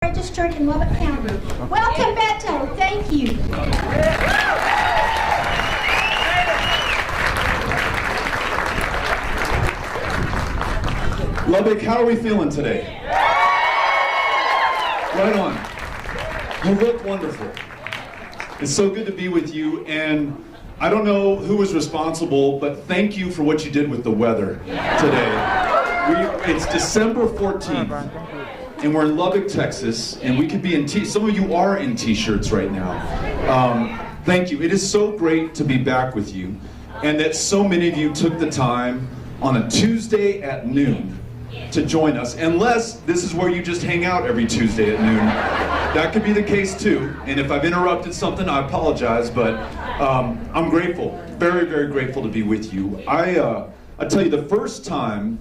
registered in Lubbock County. Welcome, Beto. Thank you. Lubbock, how are we feeling today? Right on. You look wonderful. It's so good to be with you, and I don't know who was responsible, but thank you for what you did with the weather today. It's December 14th, and we're in Lubbock, Texas, and we could be in some of you are in t-shirts right now. Thank you. It is so great to be back with you, and that so many of you took the time on a Tuesday at noon to join us, unless this is where you just hang out every Tuesday at noon. That could be the case too, and if I've interrupted something, I apologize, but I'm grateful, very, very grateful to be with you. I tell you, the first time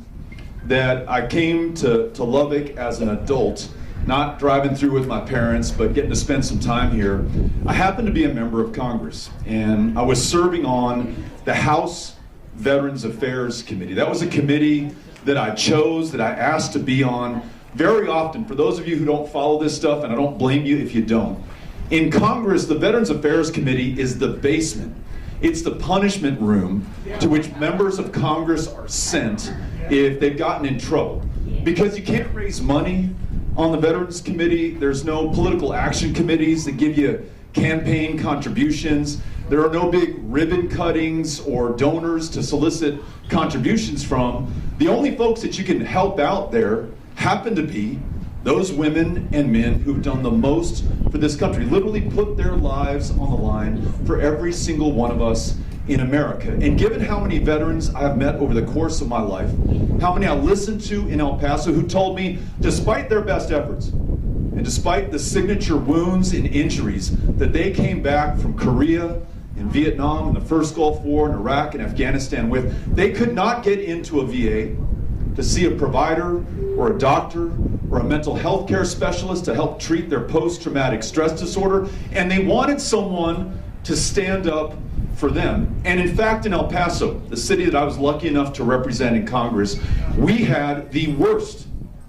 that I came to Lubbock as an adult, not driving through with my parents, but getting to spend some time here, I happened to be a member of Congress, and I was serving on the House Veterans Affairs Committee. That was a committee that I chose, that I asked to be on very often. For those of you who don't follow this stuff, and I don't blame you if you don't, in Congress, the Veterans Affairs Committee is the basement. It's the punishment room to which members of Congress are sent if they've gotten in trouble. Because you can't raise money on the Veterans Committee. There's no political action committees that give you campaign contributions. There are no big ribbon cuttings or donors to solicit contributions from. The only folks that you can help out there happen to be those women and men who've done the most for this country, literally put their lives on the line for every single one of us in America. And given how many veterans I've met over the course of my life, how many I listened to in El Paso who told me, despite their best efforts, and despite the signature wounds and injuries that they came back from Korea and Vietnam and the first Gulf War and Iraq and Afghanistan with, they could not get into a VA to see a provider or a doctor or a mental health care specialist to help treat their post-traumatic stress disorder, and they wanted someone to stand up for them. And in fact, in El Paso, the city that I was lucky enough to represent in Congress, we had the worst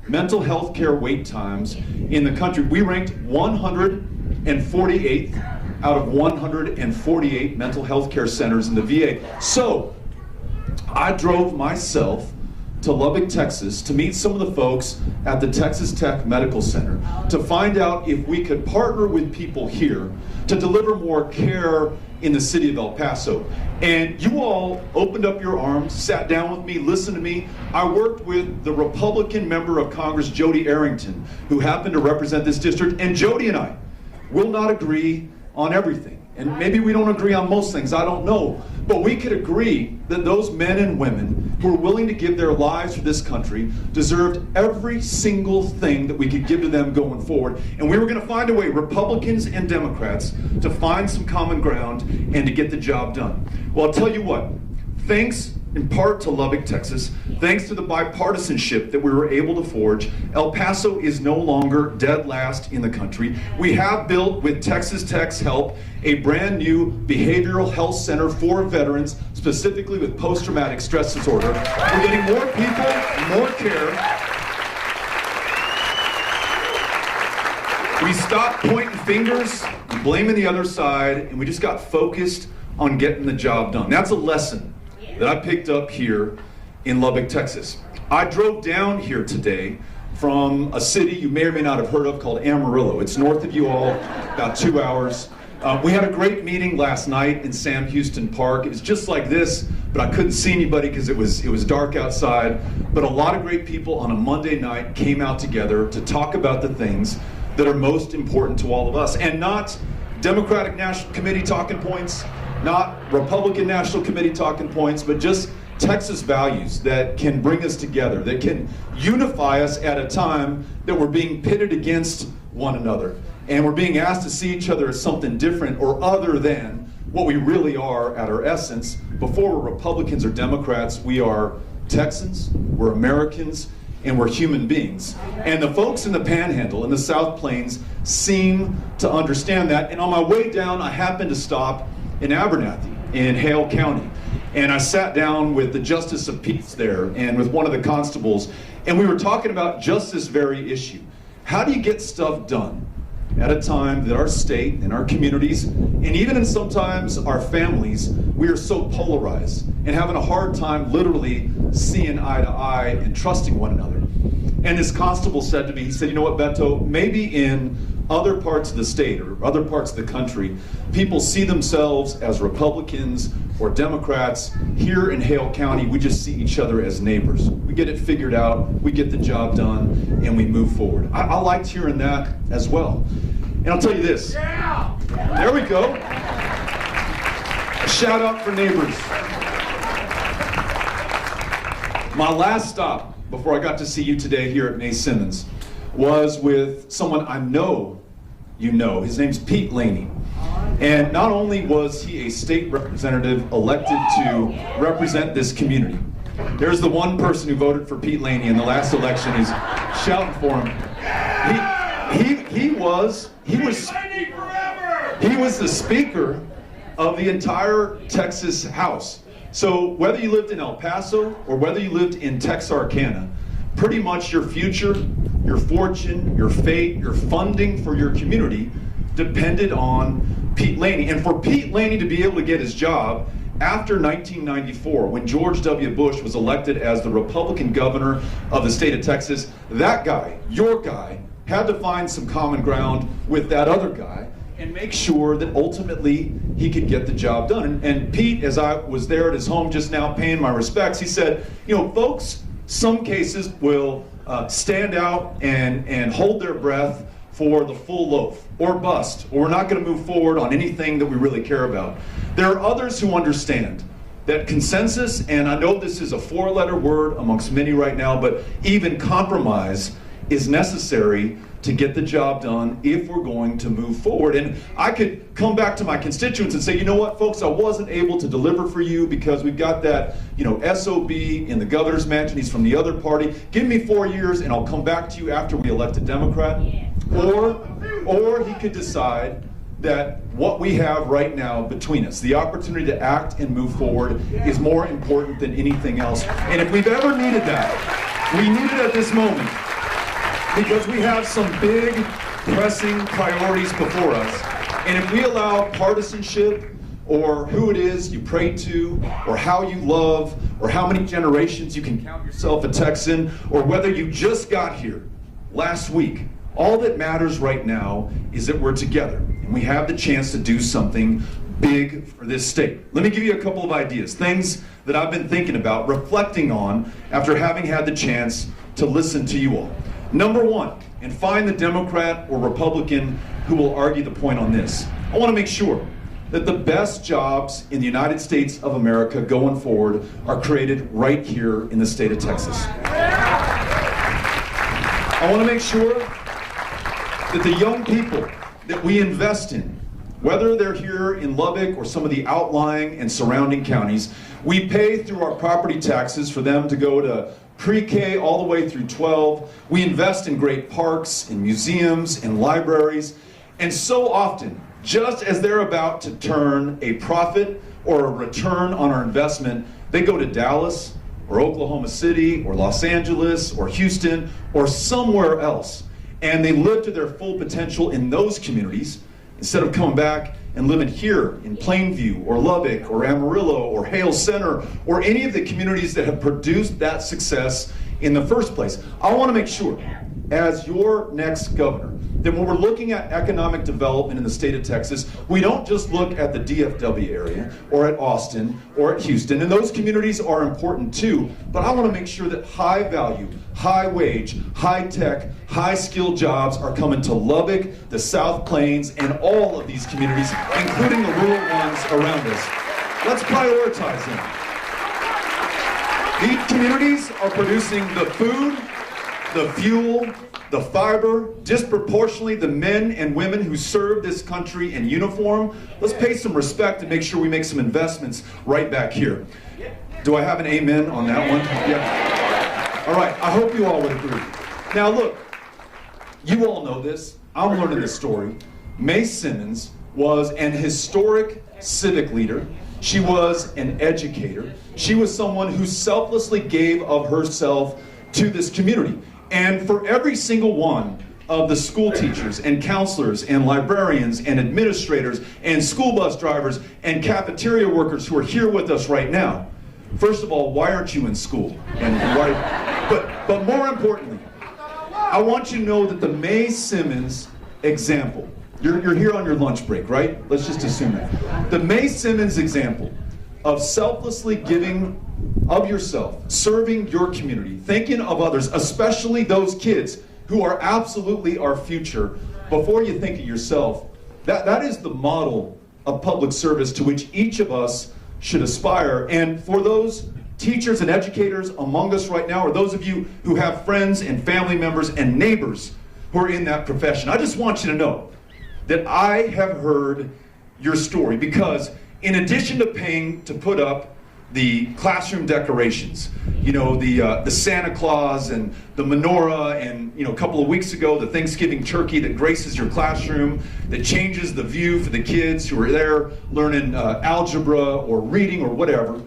mental health care wait times in the country. We ranked 148th out of 148 mental health care centers in the VA. So I drove myself to Lubbock, Texas to meet some of the folks at the Texas Tech Medical Center to find out if we could partner with people here to deliver more care in the city of El Paso. And you all opened up your arms, sat down with me, listened to me. I worked with the Republican member of Congress, Jody Arrington, who happened to represent this district, and Jody and I will not agree on everything. And maybe we don't agree on most things, I don't know. But we could agree that those men and women who are willing to give their lives for this country deserved every single thing that we could give to them going forward. And we were going to find a way, Republicans and Democrats, to find some common ground and to get the job done. Well, I'll tell you what, thanks in part to Lubbock, Texas, thanks to the bipartisanship that we were able to forge, El Paso is no longer dead last in the country. We have built, with Texas Tech's help, a brand new behavioral health center for veterans, specifically with post-traumatic stress disorder. We're getting more people, more care. We stopped pointing fingers, blaming the other side, and we just got focused on getting the job done. That's a lesson that I picked up here in Lubbock, Texas. I drove down here today from a city you may or may not have heard of called Amarillo. It's north of you all, about 2 hours. We had a great meeting last night in Sam Houston Park. It was just like this, but I couldn't see anybody because it was dark outside. But a lot of great people on a Monday night came out together to talk about the things that are most important to all of us, and not Democratic National Committee talking points, not Republican National Committee talking points, but just Texas values that can bring us together, that can unify us at a time that we're being pitted against one another. And we're being asked to see each other as something different or other than what we really are at our essence. Before we're Republicans or Democrats, we are Texans, we're Americans, and we're human beings. And the folks in the Panhandle, in the South Plains, seem to understand that. And on my way down, I happened to stop in Abernathy, in Hale County. And I sat down with the Justice of Peace there and with one of the constables, and we were talking about just this very issue. How do you get stuff done at a time that our state and our communities, and even in sometimes our families, we are so polarized and having a hard time literally seeing eye to eye and trusting one another? And this constable said to me, he said, you know what, Beto, maybe in other parts of the state or other parts of the country, people see themselves as Republicans or Democrats. Here in Hale County, we just see each other as neighbors. We get it figured out, we get the job done, and we move forward. I liked hearing that as well. And I'll tell you this. Yeah. There we go. A shout out for neighbors. My last stop before I got to see you today here at May Simmons was with someone I know you know. His name's Pete Laney. And not only was he a state representative elected to represent this community, there's the one person who voted for Pete Laney in the last election who's shouting for him. He was the speaker of the entire Texas House. So whether you lived in El Paso or whether you lived in Texarkana, pretty much your future, your fortune, your fate, your funding for your community depended on Pete Laney. And for Pete Laney to be able to get his job after 1994, when George W. Bush was elected as the Republican governor of the state of Texas, that guy, your guy, had to find some common ground with that other guy and make sure that ultimately he could get the job done. And Pete, as I was there at his home just now paying my respects, he said, you know, folks, some cases will stand out and hold their breath for the full loaf or bust, or we're not going to move forward on anything that we really care about. There are others who understand that consensus, and I know this is a four-letter word amongst many right now, but even compromise is necessary to get the job done if we're going to move forward. And I could come back to my constituents and say, you know what, folks, I wasn't able to deliver for you because we've got that, you know, SOB in the governor's mansion. He's from the other party. Give me 4 years and I'll come back to you after we elect a Democrat. Or he could decide that what we have right now between us, the opportunity to act and move forward, is more important than anything else. And if we've ever needed that, we need it at this moment, because we have some big, pressing priorities before us. And if we allow partisanship, or who it is you pray to, or how you love, or how many generations you can count yourself a Texan, or whether you just got here last week, all that matters right now is that we're together, and we have the chance to do something big for this state. Let me give you a couple of ideas, things that I've been thinking about, reflecting on, after having had the chance to listen to you all. Number one, and find the Democrat or Republican who will argue the point on this. I want to make sure that the best jobs in the United States of America going forward are created right here in the state of Texas. I want to make sure that the young people that we invest in, whether they're here in Lubbock or some of the outlying and surrounding counties, we pay through our property taxes for them to go to pre-K all the way through 12. We invest in great parks and museums and libraries. And so often, just as they're about to turn a profit or a return on our investment, they go to Dallas or Oklahoma City or Los Angeles or Houston or somewhere else. And they live to their full potential in those communities instead of coming back and living here in Plainview or Lubbock or Amarillo or Hale Center or any of the communities that have produced that success in the first place. I want to make sure, as your next governor, that when we're looking at economic development in the state of Texas, we don't just look at the DFW area or at Austin or at Houston, and those communities are important too, but I want to make sure that high value, high wage, high tech, high skilled jobs are coming to Lubbock, the South Plains, and all of these communities, including the rural ones around us. Let's prioritize them. These communities are producing the food, the fuel, the fiber, disproportionately the men and women who serve this country in uniform. Let's pay some respect and make sure we make some investments right back here. Do I have an amen on that one? Yeah. All right, I hope you all would agree. Now look, you all know this. I'm learning this story. May Simmons was an historic civic leader. She was an educator. She was someone who selflessly gave of herself to this community. And for every single one of the school teachers and counselors and librarians and administrators and school bus drivers and cafeteria workers who are here with us right now. First of all, why aren't you in school? And why, but more importantly, I want you to know that the May Simmons example, you're here on your lunch break, right? Let's just assume that. The May Simmons example of selflessly giving of yourself, serving your community, thinking of others, especially those kids who are absolutely our future, before you think of yourself, that is the model of public service to which each of us should aspire. And for those teachers and educators among us right now, or those of you who have friends and family members and neighbors who are in that profession, I just want you to know that I have heard your story, because in addition to paying to put up the classroom decorations, you know, the Santa Claus and the menorah, and, you know, a couple of weeks ago, the Thanksgiving turkey that graces your classroom, that changes the view for the kids who are there learning algebra or reading or whatever.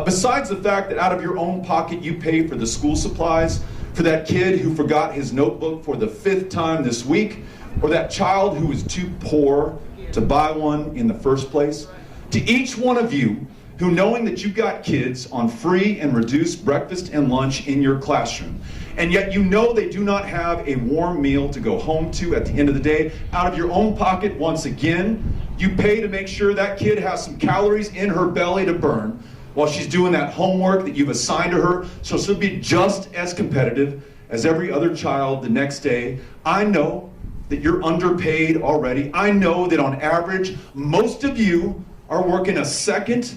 Besides the fact that out of your own pocket you pay for the school supplies for that kid who forgot his notebook for the 5th time this week, or that child who was too poor to buy one in the first place, to each one of you who, knowing that you've got kids on free and reduced breakfast and lunch in your classroom, and yet you know they do not have a warm meal to go home to at the end of the day, out of your own pocket, once again, you pay to make sure that kid has some calories in her belly to burn while she's doing that homework that you've assigned to her, so she'll be just as competitive as every other child the next day. I know that you're underpaid already. I know that on average, most of you are working a second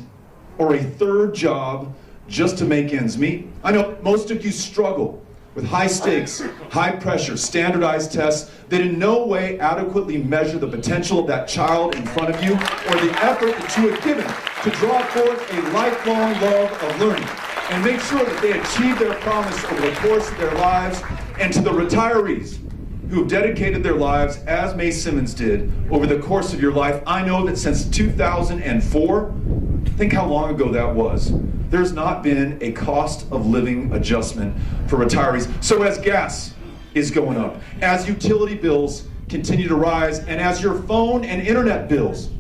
or a third job just to make ends meet. I know most of you struggle with high stakes, high pressure, standardized tests that in no way adequately measure the potential of that child in front of you, or the effort that you have given to draw forth a lifelong love of learning and make sure that they achieve their promise over the course of their lives. And to the retirees who have dedicated their lives, as May Simmons did, over the course of your life, I know that since 2004, think how long ago that was, there's not been a cost of living adjustment for retirees. So as gas is going up, as utility bills continue to rise, and as your phone and internet bills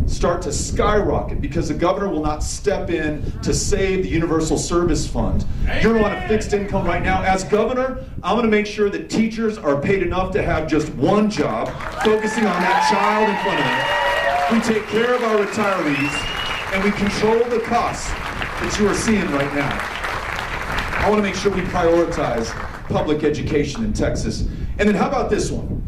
start to skyrocket because the governor will not step in to save the Universal Service Fund. You're on a fixed income right now. As governor, I'm going to make sure that teachers are paid enough to have just one job, focusing on that child in front of them. We take care of our retirees, and we control the costs that you are seeing right now. I want to make sure we prioritize public education in Texas. And then how about this one?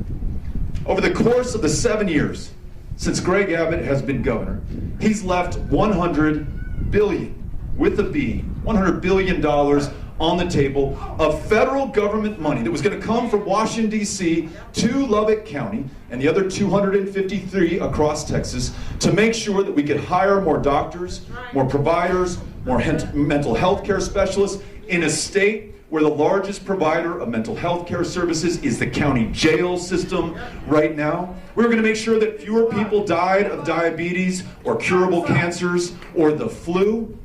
Over the course of the 7 years since Greg Abbott has been governor, he's left $100 billion, with a B, $100 billion on the table of federal government money that was going to come from Washington, D.C. to Lubbock County and the other 253 across Texas to make sure that we could hire more doctors, more providers, more mental health care specialists in a state where the largest provider of mental health care services is the county jail system right now. We were going to make sure that fewer people died of diabetes or curable cancers or the flu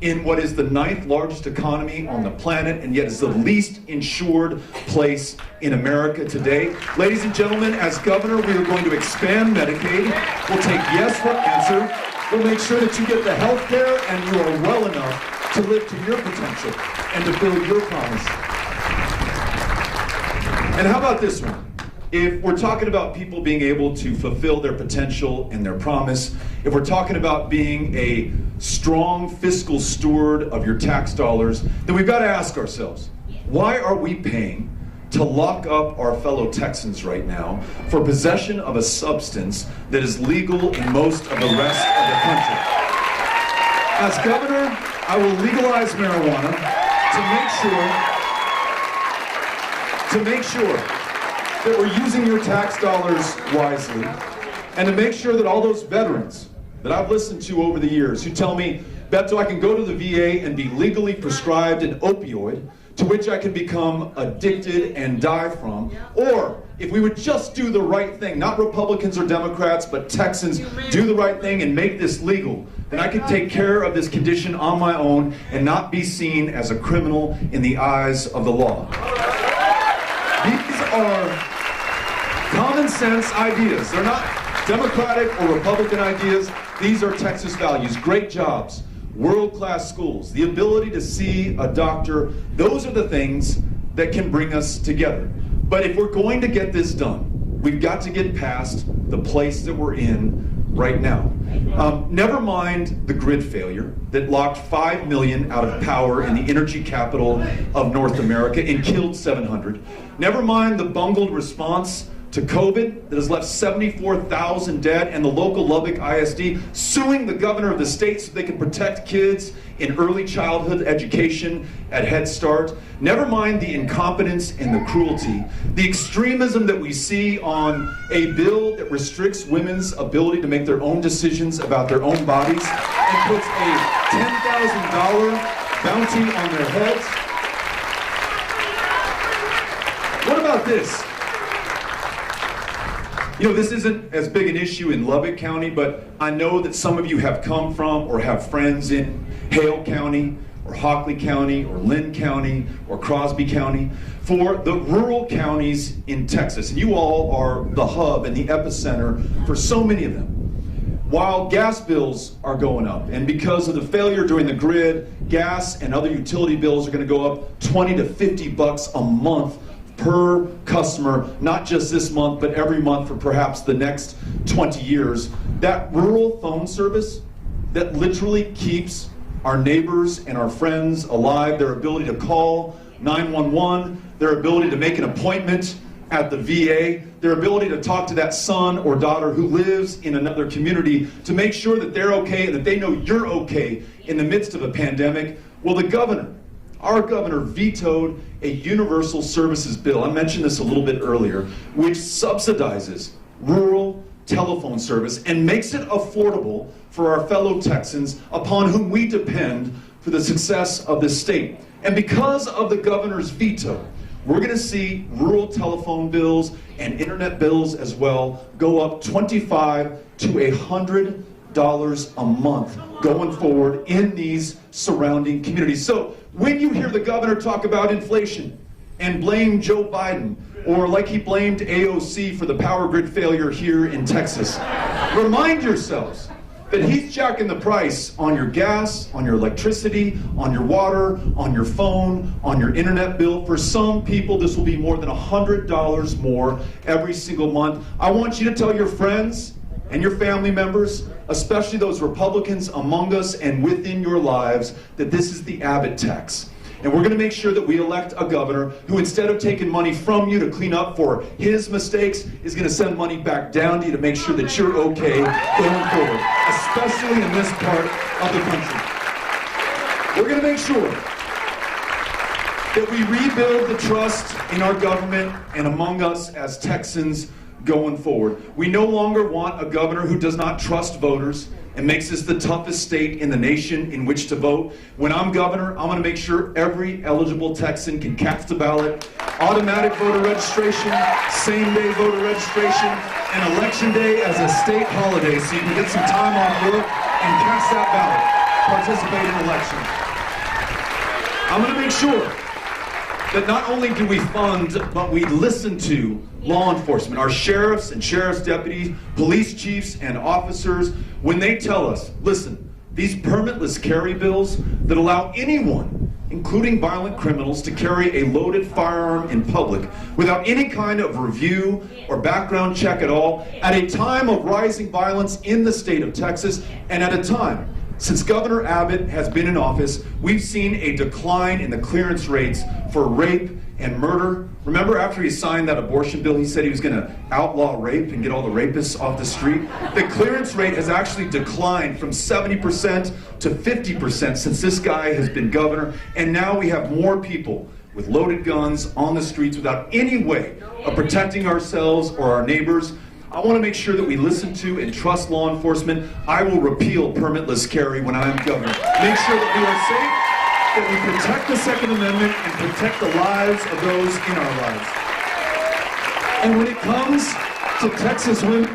in what is the 9th largest economy on the planet, and yet is the least insured place in America today. Ladies and gentlemen, as governor, we are going to expand Medicaid. We'll take yes for answer. We'll make sure that you get the health care and you are well enough to live to your potential and to fulfill your promise. And how about this one? If we're talking about people being able to fulfill their potential and their promise, if we're talking about being a strong fiscal steward of your tax dollars, then we've got to ask ourselves, why are we paying to lock up our fellow Texans right now for possession of a substance that is legal in most of the rest of the country? As governor, I will legalize marijuana to make sure that we're using your tax dollars wisely, and to make sure that all those veterans that I've listened to over the years who tell me, Beto, I can go to the VA and be legally prescribed an opioid to which I can become addicted and die from, or if we would just do the right thing, not Republicans or Democrats, but Texans, do the right thing and make this legal, then I could take care of this condition on my own and not be seen as a criminal in the eyes of the law. common sense ideas. They're not Democratic or Republican ideas. These are Texas values. Great jobs, world-class schools, the ability to see a doctor. Those are the things that can bring us together. But if we're going to get this done, we've got to get past the place that we're in right now. Never mind the grid failure that locked 5 million out of power in the energy capital of North America and killed 700. Never mind the bungled response to COVID that has left 74,000 dead, and the local Lubbock ISD suing the governor of the state so they can protect kids in early childhood education at Head Start. Never mind the incompetence and the cruelty, the extremism that we see on a bill that restricts women's ability to make their own decisions about their own bodies and puts a $10,000 bounty on their heads. What about this? You know, this isn't as big an issue in Lubbock County, but I know that some of you have come from or have friends in Hale County or Hockley County or Lynn County or Crosby County, for the rural counties in Texas. And you all are the hub and the epicenter for so many of them. While gas bills are going up, and because of the failure during the grid, gas and other utility bills are going to go up 20 to 50 bucks a month per customer, not just this month, but every month for perhaps the next 20 years. That rural phone service that literally keeps our neighbors and our friends alive, their ability to call 911, their ability to make an appointment at the VA, their ability to talk to that son or daughter who lives in another community to make sure that they're okay and that they know you're okay in the midst of a pandemic. Well, the governor, our governor, vetoed a universal services bill, I mentioned this a little bit earlier, which subsidizes rural telephone service and makes it affordable for our fellow Texans upon whom we depend for the success of this state. And because of the governor's veto, we're going to see rural telephone bills and internet bills as well go up $25 to $100 a month going forward in these surrounding communities. So when you hear the governor talk about inflation and blame Joe Biden, or like he blamed AOC for the power grid failure here in Texas, remind yourselves that he's jacking the price on your gas, on your electricity, on your water, on your phone, on your internet bill. For some people, this will be more than $100 more every single month. I want you to tell your friends and your family members, especially those Republicans among us and within your lives, that this is the Abbott tax. And we're going to make sure that we elect a governor who, instead of taking money from you to clean up for his mistakes, is going to send money back down to you to make sure that you're okay going forward, especially in this part of the country. We're going to make sure that we rebuild the trust in our government and among us as Texans going forward. We no longer want a governor who does not trust voters and makes this the toughest state in the nation in which to vote. When I'm governor, I'm going to make sure every eligible Texan can cast a ballot, automatic voter registration, same-day voter registration, and election day as a state holiday so you can get some time off work and cast that ballot, participate in election. I'm going to make sure that not only do we fund, but we listen to law enforcement, our sheriffs and sheriff's deputies, police chiefs and officers, when they tell us, listen, these permitless carry bills that allow anyone, including violent criminals, to carry a loaded firearm in public without any kind of review or background check at all, at a time of rising violence in the state of Texas, and at a time since Governor Abbott has been in office, we've seen a decline in the clearance rates for rape and murder. Remember, after he signed that abortion bill, he said he was going to outlaw rape and get all the rapists off the street? The clearance rate has actually declined from 70% to 50% since this guy has been governor, and now we have more people with loaded guns on the streets without any way of protecting ourselves or our neighbors. I want to make sure that we listen to and trust law enforcement. I will repeal permitless carry when I am governor. Make sure that we are safe, that we protect the Second Amendment and protect the lives of those in our lives. And when it comes to Texas women,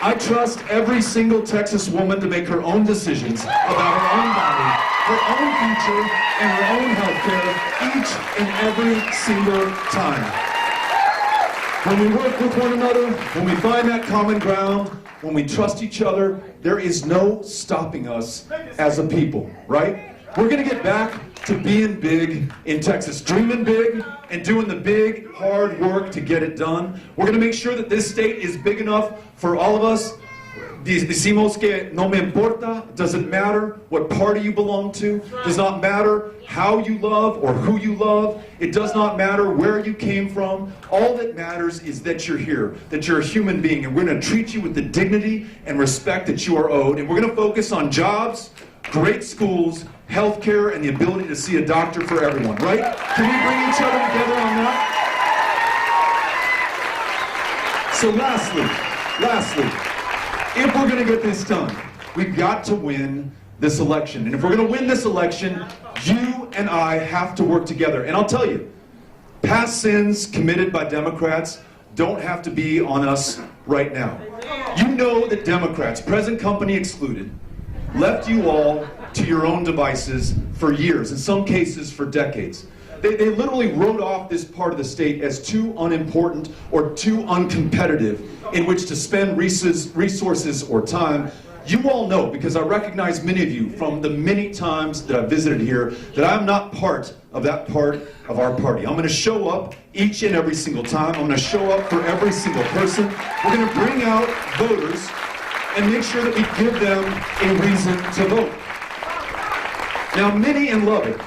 I trust every single Texas woman to make her own decisions about her own body, her own future, and her own health care each and every single time. When we work with one another, when we find that common ground, when we trust each other, there is no stopping us as a people, right? We're going to get back to being big in Texas, dreaming big and doing the big, hard work to get it done. We're going to make sure that this state is big enough for all of us. Decimos que no me importa. It doesn't matter what party you belong to. It does not matter how you love or who you love. It does not matter where you came from. All that matters is that you're here, that you're a human being, and we're going to treat you with the dignity and respect that you are owed. And we're going to focus on jobs, great schools, healthcare, and the ability to see a doctor for everyone, right? Can we bring each other together on that? So lastly, if we're going to get this done, we've got to win this election. And if we're going to win this election, you and I have to work together. And I'll tell you, past sins committed by Democrats don't have to be on us right now. You know that Democrats, present company excluded, left you all to your own devices for years, in some cases for decades. They literally wrote off this part of the state as too unimportant or too uncompetitive in which to spend resources or time. You all know, because I recognize many of you from the many times that I've visited here, that I'm not part of that part of our party. I'm going to show up each and every single time. I'm going to show up for every single person. We're going to bring out voters and make sure that we give them a reason to vote. Now, many in Lubbock,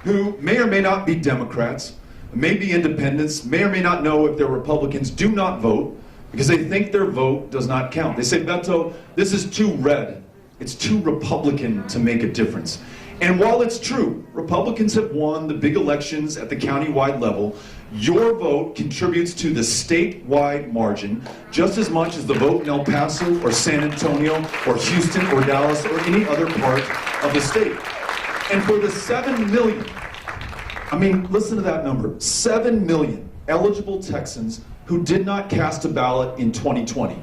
who may or may not be Democrats, may be independents, may or may not know if they're Republicans, do not vote because they think their vote does not count. They say, Beto, this is too red. It's too Republican to make a difference. And while it's true, Republicans have won the big elections at the county-wide level, your vote contributes to the statewide margin just as much as the vote in El Paso or San Antonio or Houston or Dallas or any other part of the state. And for the 7 million, I mean, listen to that number, 7 million eligible Texans who did not cast a ballot in 2020,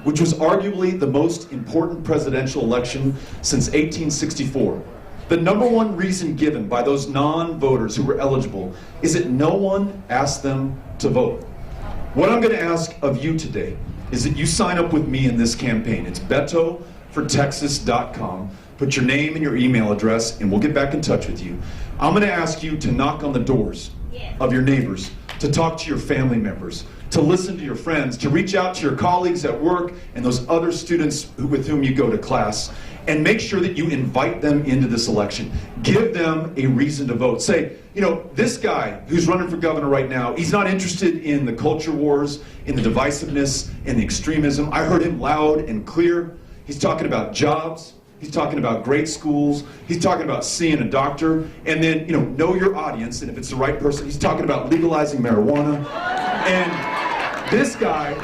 which was arguably the most important presidential election since 1864. The number one reason given by those non-voters who were eligible is that no one asked them to vote. What I'm going to ask of you today is that you sign up with me in this campaign. It's betofortexas.com. Put your name and your email address, and we'll get back in touch with you. I'm going to ask you to knock on the doors of your neighbors, to talk to your family members, to listen to your friends, to reach out to your colleagues at work and those other students with whom you go to class, and make sure that you invite them into this election. Give them a reason to vote. Say, you know, this guy who's running for governor right now, he's not interested in the culture wars, in the divisiveness, and the extremism. I heard him loud and clear. He's talking about jobs. He's talking about great schools. He's talking about seeing a doctor. And then, you know your audience, and if it's the right person, he's talking about legalizing marijuana. And this guy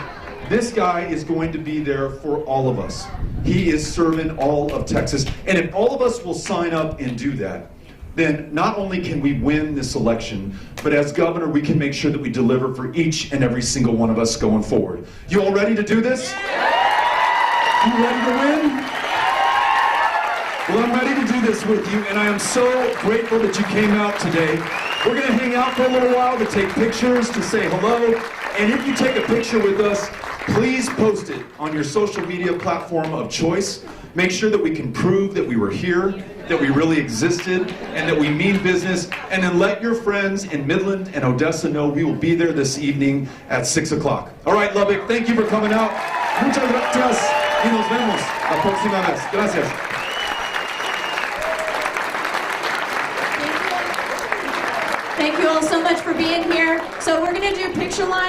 is going to be there for all of us. He is serving all of Texas. And if all of us will sign up and do that, then not only can we win this election, but as governor, we can make sure that we deliver for each and every single one of us going forward. You all ready to do this? You ready to win? Well, I'm ready to do this with you, and I am so grateful that you came out today. We're going to hang out for a little while to take pictures, to say hello, and if you take a picture with us, please post it on your social media platform of choice. Make sure that we can prove that we were here, that we really existed, and that we mean business, and then let your friends in Midland and Odessa know we will be there this evening at 6 o'clock. All right, Lubbock, thank you for coming out. Muchas gracias, y nos vemos la próxima vez. Gracias. Thank you all so much for being here. So we're going to do picture line.